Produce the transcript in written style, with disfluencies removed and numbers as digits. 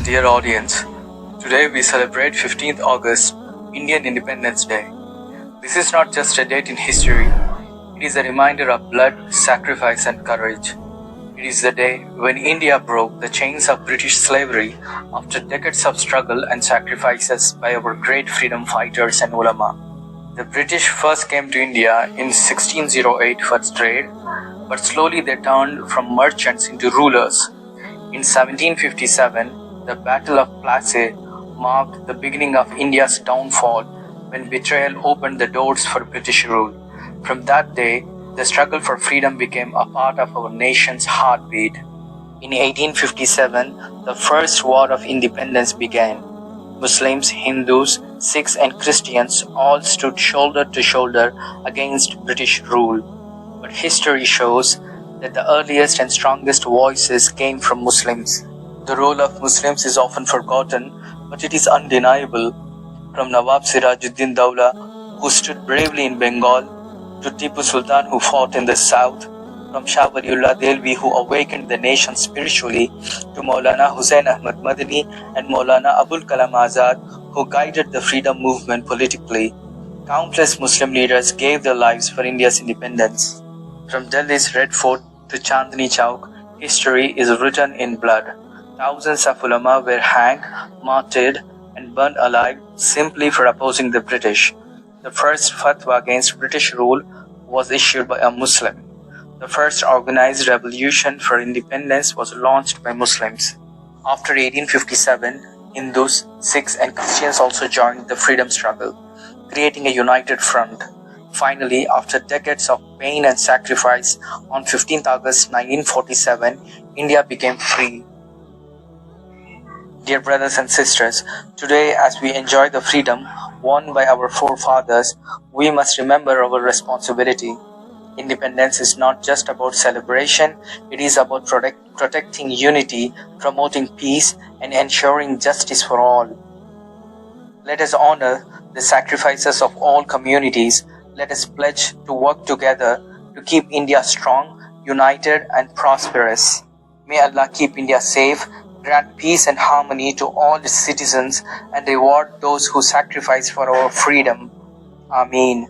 Dear audience, today we celebrate 15th August, Indian Independence Day. This is not just a date in history, it is a reminder of blood, sacrifice and courage. It is the day when India broke the chains of British slavery after decades of struggle and sacrifices by our great freedom fighters and ulama. The British first came to India in 1608 for trade, but slowly they turned from merchants into rulers. In 1757, the Battle of Plassey marked the beginning of India's downfall when betrayal opened the doors for British rule. From that day, the struggle for freedom became a part of our nation's heartbeat. In 1857, the first War of Independence began. Muslims, Hindus, Sikhs and Christians all stood shoulder to shoulder against British rule. But history shows that the earliest and strongest voices came from Muslims. The role of Muslims is often forgotten, but it is undeniable. From Nawab Sirajuddin Dowla, who stood bravely in Bengal, to Tipu Sultan, who fought in the south, from Shah Waliullah Delvi, who awakened the nation spiritually, to Maulana Hussain Ahmad Madani and Maulana Abul Kalam Azad, who guided the freedom movement politically. Countless Muslim leaders gave their lives for India's independence. From Delhi's Red Fort to Chandni Chowk, history is written in blood. Thousands of ulama were hanged, martyred, and burned alive simply for opposing the British. The first fatwa against British rule was issued by a Muslim. The first organized revolution for independence was launched by Muslims. After 1857, Hindus, Sikhs, and Christians also joined the freedom struggle, creating a united front. Finally, after decades of pain and sacrifice, on 15th August 1947, India became free. Dear brothers and sisters, today as we enjoy the freedom won by our forefathers, we must remember our responsibility. Independence is not just about celebration, it is about protecting unity, promoting peace, and ensuring justice for all. Let us honor the sacrifices of all communities. Let us pledge to work together to keep India strong, united, and prosperous. May Allah keep India safe, grant peace and harmony to all its citizens, and reward those who sacrifice for our freedom. Ameen.